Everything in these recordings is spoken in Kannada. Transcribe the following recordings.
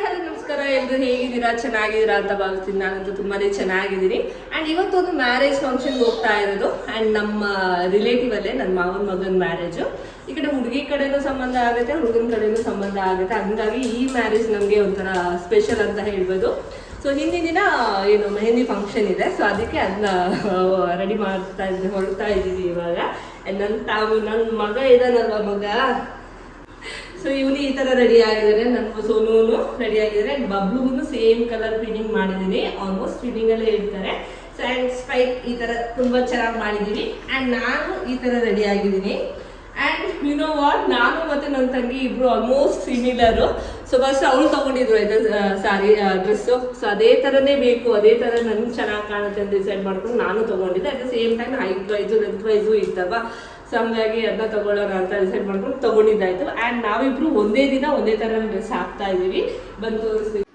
ಹಲೋ ನಮಸ್ಕಾರ ಎಲ್ಲರೂ ಹೇಗಿದ್ದೀರಾ? ಚೆನ್ನಾಗಿದ್ದೀರಾ ಅಂತ ಭಾವಿಸ್ತೀನಿ. ನಾನಂತೂ ತುಂಬಾನೇ ಚೆನ್ನಾಗಿದ್ದೀನಿ. ಆ್ಯಂಡ್ ಇವತ್ತೊಂದು ಮ್ಯಾರೇಜ್ ಫಂಕ್ಷನ್ಗೆ ಹೋಗ್ತಾ ಇರೋದು. ಆ್ಯಂಡ್ ನಮ್ಮ ರಿಲೇಟಿವ್ ಅಲ್ಲೇ ನನ್ನ ಮಾವನ ಮಗನ ಮ್ಯಾರೇಜು. ಈ ಕಡೆ ಹುಡುಗಿ ಕಡೆನೂ ಸಂಬಂಧ ಆಗುತ್ತೆ, ಹುಡುಗನ ಕಡೆನೂ ಸಂಬಂಧ ಆಗುತ್ತೆ. ಹಂಗಾಗಿ ಈ ಮ್ಯಾರೇಜ್ ನಮಗೆ ಒಂಥರ ಸ್ಪೆಷಲ್ ಅಂತ ಹೇಳ್ಬೋದು. ಸೊ ಹಿಂದಿನ ದಿನ ಏನು ಮೆಹಂದಿ ಫಂಕ್ಷನ್ ಇದೆ, ಸೊ ಅದಕ್ಕೆ ಅದನ್ನ ರೆಡಿ ಹೊರಡ್ತಾ ಇದ್ದೀವಿ ಇವಾಗ. ನನ್ನ ಮಗ ಇದಾನಲ್ವ ಮಗ, ಸೊ ಇವನು ಈ ತರ ರೆಡಿ ಆಗಿದ್ದಾರೆ. ನನ್ನ ಸೋನೂನು ರೆಡಿ ಆಗಿದ್ದಾರೆ. ಬಬ್ಲುಗೂ ಸೇಮ್ ಕಲರ್ ಫಿಟ್ಟಿಂಗ್ ಮಾಡಿದ್ದೀನಿ. ಆಲ್ಮೋಸ್ಟ್ ಫಿಟ್ಟಿಂಗ್ ಅಲ್ಲೇ ಇರ್ತಾರೆ. ಸೊ ಆ್ಯಂಡ್ ಸ್ಪೈಕ್ ಈ ತರ ತುಂಬಾ ಚೆನ್ನಾಗಿ ಮಾಡಿದೀನಿ. ಆ್ಯಂಡ್ ನಾನು ಈ ತರ ರೆಡಿ ಆಗಿದ್ದೀನಿ. ಆ್ಯಂಡ್ ಯು ನೋ ವಾಟ್, ನಾನು ಮತ್ತೆ ನನ್ನ ತಂಗಿ ಇಬ್ರು ಆಲ್ಮೋಸ್ಟ್ ಸಿಮಿಲರು. ಸೊ ಫಸ್ಟ್ ಅವಳು ತಗೊಂಡಿದ್ರು ಸಾರಿ ಡ್ರೆಸ್ಸು. ಸೊ ಅದೇ ಥರನೇ ಬೇಕು, ಅದೇ ಥರ ನನ್ಗೆ ಚೆನ್ನಾಗಿ ಕಾಣುತ್ತೆ ಅಂತ ಡಿಸೈಡ್ ಮಾಡ್ಕೊಂಡು ನಾನು ತೊಗೊಂಡಿದ್ದೆ. At the same time height wise length wise ಇತ್ತಲ್ವ, ಸೊ ಹಂಗಾಗಿ ಅದನ್ನ ತಗೊಳ್ಳೋಣ ಅಂತ ಡಿಸೈಡ್ ಮಾಡ್ಕೊಂಡು ತೊಗೊಂಡಿದ್ದಾಯ್ತು. ಆ್ಯಂಡ್ ನಾವಿಬ್ರು ಒಂದೇ ದಿನ ಒಂದೇ ಥರ ಡ್ರೆಸ್ ಹಾಕ್ತಾ ಇದ್ದೀವಿ. ಬಂದು ತೋರಿಸ್ತೀವಿ.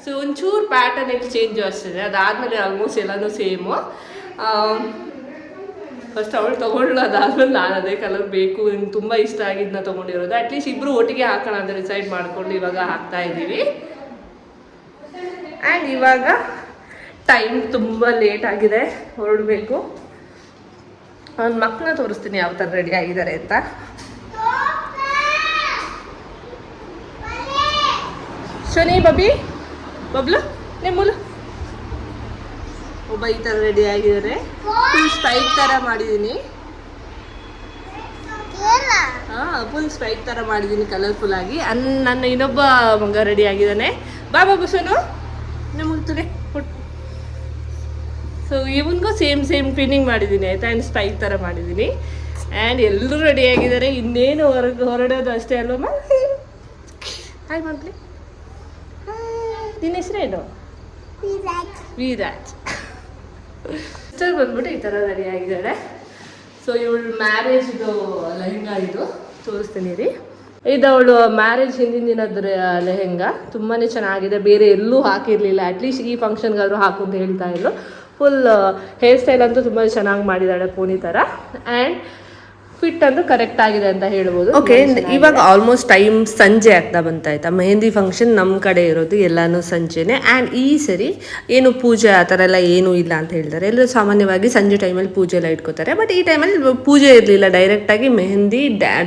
ಸೊ ಒಂಚೂರು ಪ್ಯಾಟರ್ನ್ ಎಷ್ಟು ಚೇಂಜು ಅಷ್ಟೇ, ಅದಾದಮೇಲೆ ಆಲ್ಮೋಸ್ಟ್ ಎಲ್ಲನೂ ಸೇಮು. ಫಸ್ಟ್ ಅವಳು ತೊಗೊಂಡ್ಳು, ಅದಾದ್ಮೇಲೆ ನಾನು ಅದೇ ಕಲರ್ ಬೇಕು, ನಿಮ್ಗೆ ತುಂಬ ಇಷ್ಟ ಆಗಿದ್ದನ್ನ ತೊಗೊಂಡಿರೋದು. ಅಟ್ಲೀಸ್ಟ್ ಇಬ್ಬರು ಒಟ್ಟಿಗೆ ಹಾಕೋಣ ಅಂತ ಡಿಸೈಡ್ ಮಾಡ್ಕೊಂಡು ಇವಾಗ ಹಾಕ್ತಾ ಇದ್ದೀವಿ. ಆ್ಯಂಡ್ ಇವಾಗ ಟೈಮ್ ತುಂಬ ಲೇಟ್ ಆಗಿದೆ, ಹೊರಡಬೇಕು. ಅವ್ನ ಮಕ್ಕಳನ್ನ ತೋರಿಸ್ತೀನಿ ಯಾವ ಥರ ರೆಡಿ ಆಗಿದ್ದಾರೆ ಅಂತ. ಶನಿ ಬಬಿ ಬಬ್ಲು ನಿಮ್ಮುಲು ಒಬ್ಬ ಈ ಥರ ರೆಡಿ ಆಗಿದ್ದಾರೆ. ಫುಲ್ ಸ್ಟ್ರೈಟ್ ಥರ ಮಾಡಿದ್ದೀನಿ. ಫುಲ್ ಸ್ಟ್ರೈಟ್ ಥರ ಮಾಡಿದ್ದೀನಿ ಕಲರ್ಫುಲ್ ಆಗಿ. ನನ್ನ ಇನ್ನೊಬ್ಬ ಮಗ ರೆಡಿ ಆಗಿದ್ದಾನೆ. ಬಾ ಬಾಬು ಸೋನು ನಿಮ್ಮುಲ್ತುಲೆ. ಸೊ ಇವನಿಗೂ ಸೇಮ್ ಫಿನಿಂಗ್ ಮಾಡಿದ್ದೀನಿ ಆಯಿತಾ. ಆ್ಯಂಡ್ ಸ್ಟ್ರೈಟ್ ಥರ ಮಾಡಿದ್ದೀನಿ. ಆ್ಯಂಡ್ ಎಲ್ಲರೂ ರೆಡಿ ಆಗಿದ್ದಾರೆ. ಇನ್ನೇನು ಹೊರಡೋದು ಅಷ್ಟೇ ಅಲ್ವಮ್ಮ. ಹಾಯ್ ಮಕ್ಕಳಿ, ನಿನ್ನ ಹೆಸರೇನು? ವಿರಾಜ್. ಸಿಸ್ಟರ್ ಬಂದ್ಬಿಟ್ಟು ಈ ಥರ ರೆಡಿ ಆಗಿದ್ದಾಳೆ. ಸೊ ಇವಳು ಮ್ಯಾರೇಜ್ದು ಲೆಹೆಂಗಾ ಇದು ತೋರಿಸ್ತೀನಿ ರೀ. ಇದು ಅವಳು ಮ್ಯಾರೇಜ್ ಹಿಂದಿನ ದಿನದ ಲೆಹೆಂಗಾ. ತುಂಬಾ ಚೆನ್ನಾಗಿದೆ, ಬೇರೆ ಎಲ್ಲೂ ಹಾಕಿರಲಿಲ್ಲ. ಅಟ್ಲೀಸ್ಟ್ ಈ ಫಂಕ್ಷನ್ಗಾದರೂ ಹಾಕು ಅಂತ ಹೇಳ್ತಾ ಇದ್ರು. ಫುಲ್ ಹೇರ್ ಸ್ಟೈಲ್ ಅಂತೂ ತುಂಬ ಚೆನ್ನಾಗಿ ಮಾಡಿದ್ದಾಳೆ, ಪೋನಿ ಥರ. ಆ್ಯಂಡ್ ಫಿಟ್ ಅಂತೂ ಕರೆಕ್ಟ್ ಆಗಿದೆ ಅಂತ ಹೇಳ್ಬೋದು. ಓಕೆ, ಇವಾಗ ಆಲ್ಮೋಸ್ಟ್ ಟೈಮ್ ಸಂಜೆ ಆಗ್ತಾ ಬಂತಾಯ್ತಾ. ಮೆಹಂದಿ ಫಂಕ್ಷನ್ ನಮ್ಮ ಕಡೆ ಇರೋದು ಎಲ್ಲನೂ ಸಂಜೆನೆ. ಆ್ಯಂಡ್ ಈ ಸರಿ ಏನು ಪೂಜೆ ಆ ಥರ ಎಲ್ಲ ಏನೂ ಇಲ್ಲ ಅಂತ ಹೇಳ್ತಾರೆ. ಎಲ್ಲರೂ ಸಾಮಾನ್ಯವಾಗಿ ಸಂಜೆ ಟೈಮಲ್ಲಿ ಪೂಜೆ ಎಲ್ಲ ಇಟ್ಕೋತಾರೆ. ಬಟ್ ಈ ಟೈಮಲ್ಲಿ ಪೂಜೆ ಇರಲಿಲ್ಲ, ಡೈರೆಕ್ಟಾಗಿ ಮೆಹಂದಿ,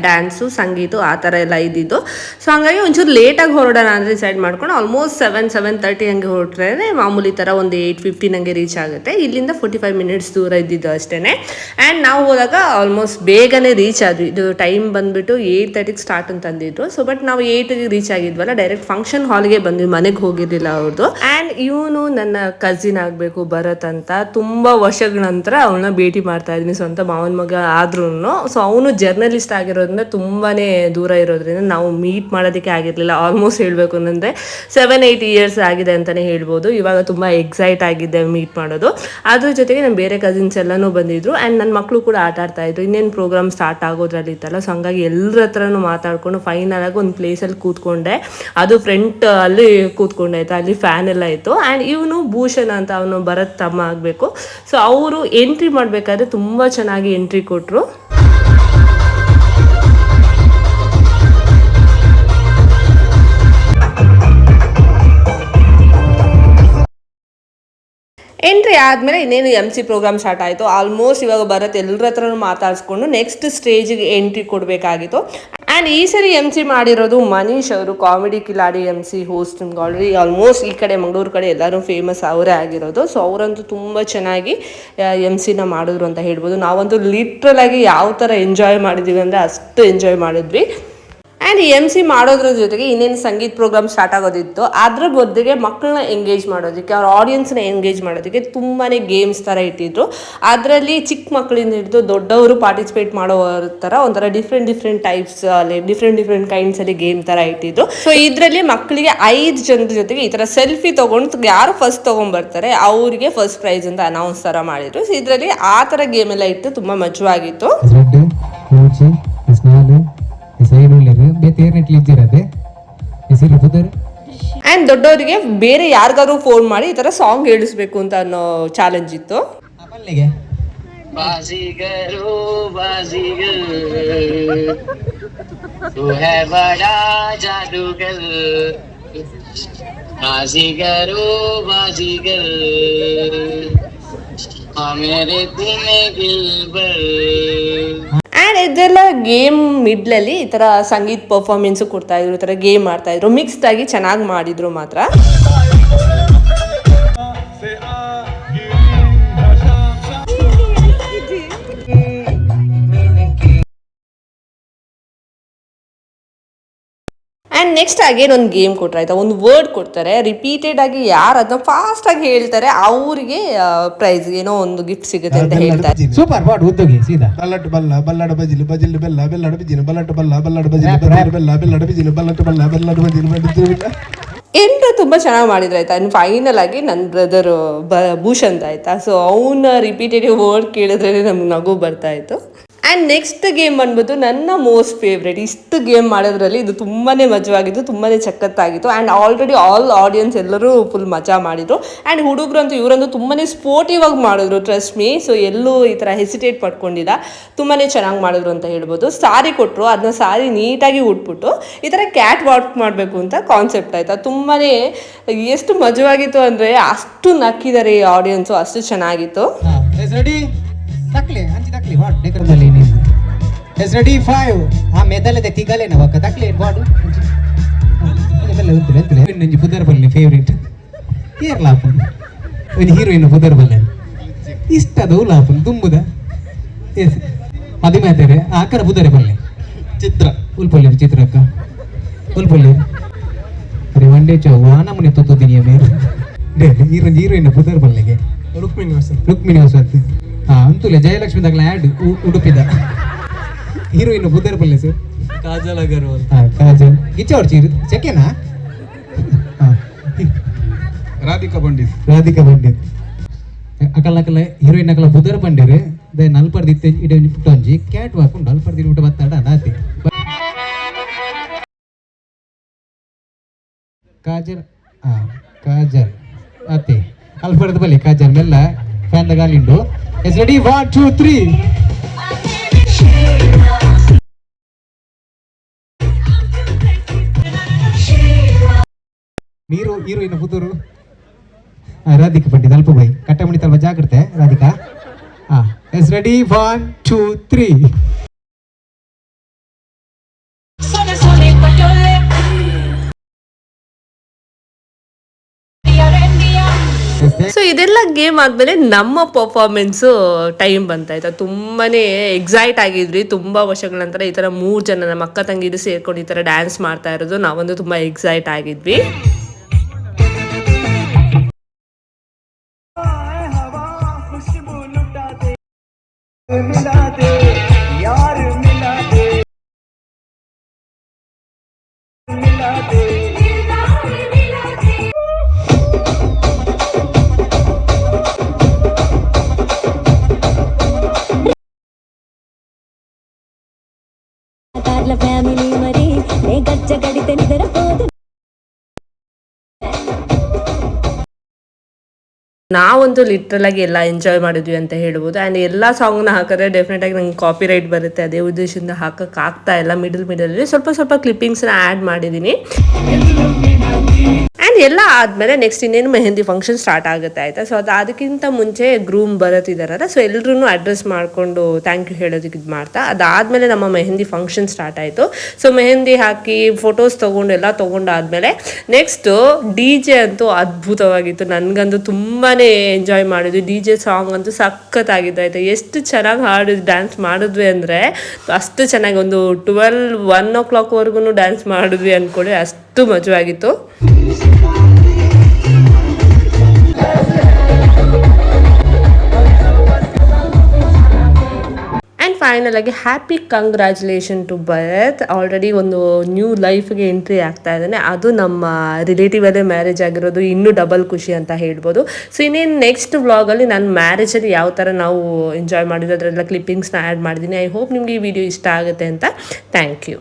ಡ್ಯಾನ್ಸು, ಸಂಗೀತ ಆ ಥರ ಎಲ್ಲ ಇದ್ದಿದ್ದು. ಸೊ ಹಂಗಾಗಿ ಒಂಚೂರು ಲೇಟಾಗಿ ಹೊರಡೋಣ ಅಂತ ಡಿಸೈಡ್ ಮಾಡ್ಕೊಂಡು ಆಲ್ಮೋಸ್ಟ್ 7:30 ಹಂಗೆ ಹೊರಟ್ರೆ ಮಾಮೂಲಿ ಥರ ಒಂದು 8:15 ಹಂಗೆ ರೀಚ್ ಆಗುತ್ತೆ. ಇಲ್ಲಿಂದ 45 ಮಿನಿಟ್ಸ್ ದೂರ ಇದ್ದಿದ್ದು ಅಷ್ಟೇ. ಆ್ಯಂಡ್ ನಾವು ಹೋದಾಗ ಆಲ್ಮೋಸ್ಟ್ ಬೇಗ ರೀಚ್ ಆದ್ವಿ. ಇದು ಟೈಮ್ ಬಂದ್ಬಿಟ್ಟು 8:30 ಸ್ಟಾರ್ಟ್ ಅಂತ ಅಂದಿದ್ರು. ಸೊ ಬಟ್ ನಾವು 8ಗೆ ರೀಚ್ ಆಗಿದ್ವಲ್ಲ, ಡೈರೆಕ್ಟ್ ಫಂಕ್ಷನ್ ಹಾಲ್ಗೆ ಬಂದ್ವಿ, ಮನೆಗೆ ಹೋಗಿರ್ಲಿಲ್ಲ ಅವ್ರದ್ದು. ಆ್ಯಂಡ್ ಇವನು ನನ್ನ ಕಸಿನ್ ಆಗಬೇಕು ಭರತ್ ಅಂತ. ತುಂಬ ವರ್ಷಗಳ ನಂತರ ಅವಳನ್ನ ಭೇಟಿ ಮಾಡ್ತಾ ಇದ್ದೀನಿ, ಸ್ವಂತ ಮಾವನ ಮಗ ಆದ್ರೂ. ಸೊ ಅವನು ಜರ್ನಲಿಸ್ಟ್ ಆಗಿರೋದ್ರಿಂದ ತುಂಬಾನೇ ದೂರ ಇರೋದ್ರಿಂದ ನಾವು ಮೀಟ್ ಮಾಡೋದಕ್ಕೆ ಆಗಿರಲಿಲ್ಲ. ಆಲ್ಮೋಸ್ಟ್ ಹೇಳಬೇಕು ಅಂತಂದರೆ 7-8 ಇಯರ್ಸ್ ಆಗಿದೆ ಅಂತಲೇ ಹೇಳ್ಬೋದು. ಇವಾಗ ತುಂಬ ಎಕ್ಸೈಟ್ ಆಗಿದ್ದೆ ಮೀಟ್ ಮಾಡೋದು. ಅದ್ರ ಜೊತೆಗೆ ನಮ್ಮ ಬೇರೆ ಕಸಿನ್ಸ್ ಎಲ್ಲನೂ ಬಂದಿದ್ರು. ಆ್ಯಂಡ್ ನನ್ನ ಮಕ್ಕಳು ಕೂಡ ಆಟ ಆಡ್ತಾ ಇದ್ರು. ಇನ್ನೇನು ಪ್ರೋಗ್ರಾಮ್ ಸ್ಟಾರ್ಟ್ ಆಗೋದ್ರಲ್ಲಿ ಇತ್ತಲ್ಲ. ಸೊ ಹಂಗಾಗಿ ಎಲ್ಲರ ಹತ್ರನೂ ಮಾತಾಡ್ಕೊಂಡು ಫೈನಲ್ ಆಗಿ ಒಂದು ಪ್ಲೇಸಲ್ಲಿ ಕೂತ್ಕೊಂಡೆ. ಅದು ಫ್ರಂಟ್ ಅಲ್ಲಿ ಕೂತ್ಕೊಂಡೆ ಆಯ್ತಾ, ಅಲ್ಲಿ ಫ್ಯಾನ್ ಎಲ್ಲ ಇತ್ತು. ಆ್ಯಂಡ್ ಇವನು ಭೂಷಣ್ ಅಂತ, ಅವನು ಭರತ್ ತಮ್ಮ ಆಗಬೇಕು. ಸೊ ಅವರು ಎಂಟ್ರಿ ಮಾಡಬೇಕಾದ್ರೆ ತುಂಬ ಚೆನ್ನಾಗಿ ಎಂಟ್ರಿ ಕೊಟ್ಟರು. ಎಂಟ್ರಿ ಆದಮೇಲೆ ಇನ್ನೇನು MC ಪ್ರೋಗ್ರಾಮ್ ಸ್ಟಾರ್ಟ್ ಆಯಿತು. ಆಲ್ಮೋಸ್ಟ್ ಇವಾಗ ಭರತ್ ಎಲ್ಲರ ಹತ್ರನೂ ಮಾತಾಡಿಸ್ಕೊಂಡು ನೆಕ್ಸ್ಟ್ ಸ್ಟೇಜಿಗೆ ಎಂಟ್ರಿ ಕೊಡಬೇಕಾಗಿತ್ತು. ಆ್ಯಂಡ್ ಈ ಸರಿ MC ಮಾಡಿರೋದು ಮನೀಶ್ ಅವರು, comedy Kiladi MC host. Already almost ಈ ಕಡೆ ಮಂಗಳೂರು ಕಡೆ ಎಲ್ಲರೂ ಫೇಮಸ್ ಅವರೇ ಆಗಿರೋದು. ಸೊ ಅವರಂತೂ ತುಂಬ ಚೆನ್ನಾಗಿ MC ಮಾಡಿದ್ರು ಅಂತ ಹೇಳ್ಬೋದು. ನಾವಂತೂ ಲಿಟ್ರಲ್ ಆಗಿ ಯಾವ ಥರ ಎಂಜಾಯ್ ಮಾಡಿದ್ದೀವಿ ಅಂದರೆ ಅಷ್ಟು ಎಂಜಾಯ್ ಮಾಡಿದ್ವಿ. ಆ್ಯಂಡ್ MC ಮಾಡೋದ್ರ ಜೊತೆಗೆ ಇನ್ನೇನು ಸಂಗೀತ ಪ್ರೋಗ್ರಾಮ್ ಸ್ಟಾರ್ಟ್ ಆಗೋದಿತ್ತು. ಅದ್ರ ಬದಲಿಗೆ ಮಕ್ಕಳನ್ನ ಎಂಗೇಜ್ ಮಾಡೋದಕ್ಕೆ, ಅವ್ರ ಆಡಿಯನ್ಸ್ನ ಎಂಗೇಜ್ ಮಾಡೋದಕ್ಕೆ ತುಂಬಾ ಗೇಮ್ಸ್ ಥರ ಇಟ್ಟಿದ್ರು. ಅದರಲ್ಲಿ ಚಿಕ್ಕ ಮಕ್ಕಳಿಂದ ಹಿಡಿದು ದೊಡ್ಡವರು ಪಾರ್ಟಿಸಿಪೇಟ್ ಮಾಡೋ ಥರ ಒಂಥರ ಡಿಫ್ರೆಂಟ್ ಟೈಪ್ಸ್ ಅಲ್ಲಿ ಡಿಫ್ರೆಂಟ್ ಕೈಂಡ್ಸಲ್ಲಿ ಗೇಮ್ ಥರ ಇಟ್ಟಿದ್ರು. ಸೊ ಇದರಲ್ಲಿ ಮಕ್ಕಳಿಗೆ 5 ಜನರ ಜೊತೆಗೆ ಈ ಥರ ಸೆಲ್ಫಿ ತೊಗೊಂಡು ಯಾರು ಫಸ್ಟ್ ತೊಗೊಂಡ್ಬರ್ತಾರೆ ಅವರಿಗೆ ಫಸ್ಟ್ ಪ್ರೈಸ್ ಅಂತ ಅನೌನ್ಸ್ ಥರ ಮಾಡಿದ್ರು. ಸೊ ಇದರಲ್ಲಿ ಆ ಥರ ಗೇಮ್ ಎಲ್ಲ ಇಟ್ಟು ತುಂಬ ಮಜವಾಗಿತ್ತು. ಆ್ಯಂಡ್ ದೊಡ್ಡವರಿಗೆ ಬೇರೆ ಯಾರಿಗಾದ್ರು ಫೋನ್ ಮಾಡಿ ಈ ಥರ ಸಾಂಗ್ ಹೇಳಿಸ್ಬೇಕು ಅಂತ ಅನ್ನೋ ಚಾಲೆಂಜ್ ಇತ್ತು. ಬಾಜಿಗರು ಬಾಜಿಗರ್ तू है बड़ा जादूगर ಬಾಜಿಗರು ಬಾಜಿಗರ್ ಮೇರೆ ದಿಲ್ ದಿಲ್ಬರ್. ಆ್ಯಂಡ್ ಇದೆಲ್ಲ ಗೇಮ್ ಮಿಡ್ಲಲ್ಲಿ ಈ ಥರ ಸಂಗೀತ ಪರ್ಫಾರ್ಮೆನ್ಸು ಕೊಡ್ತಾಯಿದ್ರು, ಈ ಥರ ಗೇಮ್ ಮಾಡ್ತಾಯಿದ್ರು, ಮಿಕ್ಸ್ಡಾಗಿ ಚೆನ್ನಾಗಿ ಮಾಡಿದರು ಮಾತ್ರ. ಆ್ಯಂಡ್ ನೆಕ್ಸ್ಟ್ ಅಗೇನ್ ಒಂದು ಗೇಮ್ ಕೊಟ್ಟರೆ ಆಯಿತಾ, ಒಂದು ವರ್ಡ್ ಕೊಡ್ತಾರೆ, ರಿಪೀಟೆಡ್ ಆಗಿ ಯಾರು ಅದನ್ನ ಫಾಸ್ಟಾಗಿ ಹೇಳ್ತಾರೆ ಅವರಿಗೆ ಪ್ರೈಸ್ ಏನೋ ಒಂದು ಗಿಫ್ಟ್ ಸಿಗುತ್ತೆ ಅಂತ ಹೇಳ್ತಾರೆ. ಸೂಪರ್ ವರ್ಡ್ ಉದ್ದೋಗಿ ಸೀದಾ ಬಲ್ಲಟ್ ಬಲ್ಲ ಬಲ್ಲಡ ಬಜಿಲು ಬಜಿಲು ಬೆಲ್ಲ ಬೆಲ್ಲಡ ಬಿಜಿಲು ಬಲ್ಲಟ್ ಬಲ್ಲ ಬಲ್ಲಡ ಬಜಿಲು ಬೆಲ್ಲ ಬೆಲ್ಲಡ ಬಿಜಿಲು ಬಲ್ಲಟ್ ಬಲ್ಲ ಬೆಲ್ಲಡ ಬಜಿಲು ಬೆಲ್ಲ. ಎಲ್ಲರೂ ತುಂಬ ಚೆನ್ನಾಗಿ ಮಾಡಿದ್ರು ಆಯಿತಾ. ಇನ್ನು ಫೈನಲ್ ಆಗಿ ನನ್ನ ಬ್ರದರು ಭೂಷಣ್ ಆಯಿತಾ, ಸೊ ಅವನ್ನ ರಿಪೀಟೆಡ್ ವರ್ಡ್ ಕೇಳಿದ್ರೆ ನಮ್ಗೆ ನಗು ಬರ್ತಾಯಿತ್ತು. ಆ್ಯಂಡ್ ನೆಕ್ಸ್ಟ್ ಗೇಮ್ ಬಂದ್ಬಿಟ್ಟು ನನ್ನ ಮೋಸ್ಟ್ ಫೇವ್ರೇಟ್. ಇಷ್ಟು ಗೇಮ್ ಮಾಡೋದ್ರಲ್ಲಿ ಇದು ತುಂಬಾ ಮಜವಾಗಿತ್ತು, ತುಂಬಾ ಸಖತ್ತಾಗಿತ್ತು. ಆ್ಯಂಡ್ ಆಲ್ರೆಡಿ ಆಲ್ ಆಡಿಯನ್ಸ್ ಎಲ್ಲರೂ ಫುಲ್ ಮಜಾ ಮಾಡಿದರು. ಆ್ಯಂಡ್ ಹುಡುಗರಂತೂ ಇವರಂತೂ ತುಂಬಾ ಸ್ಪೋರ್ಟಿವ್ ಆಗಿ ಮಾಡಿದ್ರು, ಟ್ರಸ್ಟ್ ಮೀ. ಸೊ ಎಲ್ಲೂ ಈ ಥರ ಹೆಸಿಟೇಟ್ ಪಡ್ಕೊಂಡಿಲ್ಲ, ತುಂಬಾ ಚೆನ್ನಾಗಿ ಮಾಡಿದ್ರು ಅಂತ ಹೇಳ್ಬೋದು. ಸಾರಿ ಕೊಟ್ಟರು, ಅದನ್ನ ಸಾರಿ ನೀಟಾಗಿ ಉಟ್ಬಿಟ್ಟು ಈ ಥರ ಕ್ಯಾಟ್ ವಾಕ್ ಮಾಡಬೇಕು ಅಂತ ಕಾನ್ಸೆಪ್ಟ್ ಆಯಿತಾ. ತುಂಬಾ ಎಷ್ಟು ಮಜವಾಗಿತ್ತು ಅಂದರೆ ಅಷ್ಟು ನಕ್ಕಿದ್ದಾರೆ ಈ ಆಡಿಯನ್ಸು, ಅಷ್ಟು ಚೆನ್ನಾಗಿತ್ತು. ತಕ್ಲೆ ಅಂಚಿ ತಕ್ಲೆ ವಾಟ್ ಡೆಕರದಲ್ಲಿ ನೀನು ಎಸ್ ರೆಡಿ 5 ಆ ಮೆದಲದ ತಿಗಲೆ ನವಕ ತಕ್ಲೆ ವಾಡು ಮೆದಲ ಉಂಟು ಎಂತಲೆ ನಂಜಿ ಪುದರ್ ಬಲ್ಲೆ ಫೇವರೇಟ್ ಏರ್ ಲಾಪನ್ ಒಂದು ಹೀರೋಯಿನ್ ಪುದರ್ ಬಲ್ಲೆ ಇಷ್ಟದ ಲಾಪನ್ ತುಂಬುದ ಎಸ್ ಅದು ಮಾತಾರೆ ಆಕರ ಪುದರ್ ಬಲ್ಲೆ ಚಿತ್ರ ಉಲ್ಪಲ್ಲೆ ಚಿತ್ರಕ್ಕ ಉಲ್ಪಲ್ಲೆ ಅರೆ ಒಂದೇ ಚೌವ ನಮ್ಮನೆ ತೊತ್ತೋದಿನಿಯ ಮೇಲೆ ಹೀರೋಯಿನ್ ಪುದರ್ ಬಲ್ಲೆಗೆ ರುಕ್ಮಿಣಿ ವಸಂತ್ ಅಂತೂಲೆ ಜಯಲಕ್ಷ್ಮಿ ದಾಗಲ ಆ್ಯಡ್ ಉಡುಪಿದ ಹೀರೋಯಿನ್ ಬುದ್ಧರ ಪಲ್ಲೆ ಸರ್ ಕಾಜಲ್ ಅಗರ್ವಾಲ್. ಕಾಜಲ್ ಗಿಚ್ಚವ್ರ ಚೀರು ಚೆಕೆನಾ ರಾಧಿಕಾ ಪಂಡಿತ್ ಅಕಲ್ಲ ಹೀರೋಯಿನ್ ಅಕಲ್ಲ ಬುದ್ಧರ ಪಂಡಿರು ದೇ ನಲ್ಪರ್ದಿತ್ತೆ ಇಡ ಪುಟ್ಟೊಂಜಿ ಕ್ಯಾಟ್ ವಾಕೊಂಡು ನಲ್ಪರ್ದಿ ಊಟ ಬತ್ತಾಡ ಅದಾತಿ ಕಾಜಲ್ ಅತ್ತೆ ಅಲ್ಪರ್ದ ಬಲ್ಲಿ ಕಾಜಲ್ ಮೆಲ್ಲ ಫ್ಯಾನ್ ದ ಗಾಲಿಂಡು. It's ready 1 2 3 ನೀರು ಹೀರೋಯಿನ್ ಪುತ್ತೂರು ರಾಧಿಕಾ ಪಂಡಿತ್ ಅಲ್ಪ ಬೈ ಕಟ್ಟಮಣಿ ತಲ್ವ ಜಾಗ್ರತೆ ರಾಧಿಕಾ. ಇಟ್ಸ್ ರೆಡಿ 1 2 3 ಸೊ ಇದೆಲ್ಲ ಗೇಮ್ ಆದಮೇಲೆ ನಮ್ಮ ಪರ್ಫಾರ್ಮೆನ್ಸು ಟೈಮ್ ಬಂತಾಯ್ತಾ. ತುಂಬಾ ಎಕ್ಸೈಟ್ ಆಗಿದ್ವಿ, ತುಂಬ ವರ್ಷಗಳ ನಂತರ ಈ ಥರ 3 ಜನ ನಮ್ಮ ಅಕ್ಕ ತಂಗಿದು ಸೇರ್ಕೊಂಡು ಈ ಥರ ಡ್ಯಾನ್ಸ್ ಮಾಡ್ತಾ ಇರೋದು ನಾವೊಂದು ತುಂಬ ಎಕ್ಸೈಟ್ ಆಗಿದ್ವಿ. ಫ್ಯಾಮಿಲಿ ಮರಿ ಗಜ್ಜ ಗಡಿತೆ ನಿದರ ಹೋದ ನಾವಂತೂ ಲಿಟ್ರಲ್ ಆಗಿ ಎಲ್ಲ ಎಂಜಾಯ್ ಮಾಡಿದ್ವಿ ಅಂತ ಹೇಳ್ಬೋದು. ಆ್ಯಂಡ್ ಎಲ್ಲ ಸಾಂಗ್ನ ಹಾಕಿದ್ರೆ ಡೆಫಿನೆಟ್ ಆಗಿ ನಂಗೆ ಕಾಪಿ ರೈಟ್ ಬರುತ್ತೆ, ಅದೇ ಉದ್ದೇಶದಿಂದ ಹಾಕಕ್ಕೆ ಆಗ್ತಾ ಇಲ್ಲ. ಮಿಡಲ್ ಸ್ವಲ್ಪ ಕ್ಲಿಪ್ಪಿಂಗ್ಸ್ನ ಆ್ಯಡ್ ಮಾಡಿದ್ದೀನಿ. ಆ್ಯಂಡ್ ಎಲ್ಲ ಆದಮೇಲೆ ನೆಕ್ಸ್ಟ್ ಇನ್ನೇನು ಮೆಹಂದಿ ಫಂಕ್ಷನ್ ಸ್ಟಾರ್ಟ್ ಆಗುತ್ತೆ ಆಯಿತಾ. ಸೊ ಅದಕ್ಕಿಂತ ಮುಂಚೆ ಗ್ರೂಮ್ ಬರುತ್ತಿದ್ದಾರಲ್ಲ, ಸೊ ಎಲ್ಲರೂ ಅಡ್ರೆಸ್ ಮಾಡಿಕೊಂಡು ಥ್ಯಾಂಕ್ ಯು ಹೇಳೋದಕ್ಕೆ ಇದು ಮಾಡ್ತಾ ಅದಾದಮೇಲೆ ನಮ್ಮ ಮೆಹಂದಿ ಫಂಕ್ಷನ್ ಸ್ಟಾರ್ಟ್ ಆಯಿತು. ಸೊ ಮೆಹಂದಿ ಹಾಕಿ ಫೋಟೋಸ್ ತೊಗೊಂಡು ಎಲ್ಲ ತೊಗೊಂಡಾದ್ಮೇಲೆ ನೆಕ್ಸ್ಟು DJ ಅಂತೂ ಅದ್ಭುತವಾಗಿತ್ತು. ನನಗಂತೂ ತುಂಬಾ ಎಂಜಾಯ್ ಮಾಡಿದ್ವಿ. DJ ಸಾಂಗ್ ಅಂತೂ ಸಖತ್ತಾಗಿತ್ತು ಆಯಿತಾ. ಎಷ್ಟು ಚೆನ್ನಾಗಿ ಹಾಡಿದ್ವಿ, ಡ್ಯಾನ್ಸ್ ಮಾಡಿದ್ವಿ ಅಂದರೆ ಅಷ್ಟು ಚೆನ್ನಾಗಿ ಒಂದು 1 o'clockವರೆಗೂ ಡ್ಯಾನ್ಸ್ ಮಾಡಿದ್ವಿ ಅಂದ್ಕೊಳ್ಳಿ, ಅಷ್ಟು ಮಜವಾಗಿತ್ತು. ಆ್ಯಂಡ್ ಫೈನಲ್ ಆಗಿ happy congratulation to Bharat. Already ಒಂದು ನ್ಯೂ ಲೈಫ್ಗೆ ಎಂಟ್ರಿ ಆಗ್ತಾ ಇದ್ದಾನೆ. ಅದು ನಮ್ಮ ರಿಲೇಟಿವ್ ಅಲ್ಲೇ ಮ್ಯಾರೇಜ್ ಆಗಿರೋದು ಇನ್ನೂ ಡಬಲ್ ಖುಷಿ ಅಂತ ಹೇಳ್ಬೋದು. ಸೊ ಇನ್ನೇನು ನೆಕ್ಸ್ಟ್ ವ್ಲಾಗಲ್ಲಿ ನಾನು ಮ್ಯಾರೇಜಲ್ಲಿ ಯಾವ ಥರ ನಾವು ಎಂಜಾಯ್ ಮಾಡಿದ್ವಿ ಅದರೆಲ್ಲ ಕ್ಲಿಪ್ಪಿಂಗ್ಸ್ನ ಆ್ಯಡ್ ಮಾಡಿದ್ದೀನಿ. ಐ ಹೋಪ್ ನಿಮಗೆ ಈ ವಿಡಿಯೋ ಇಷ್ಟ ಆಗುತ್ತೆ ಅಂತ. Thank you.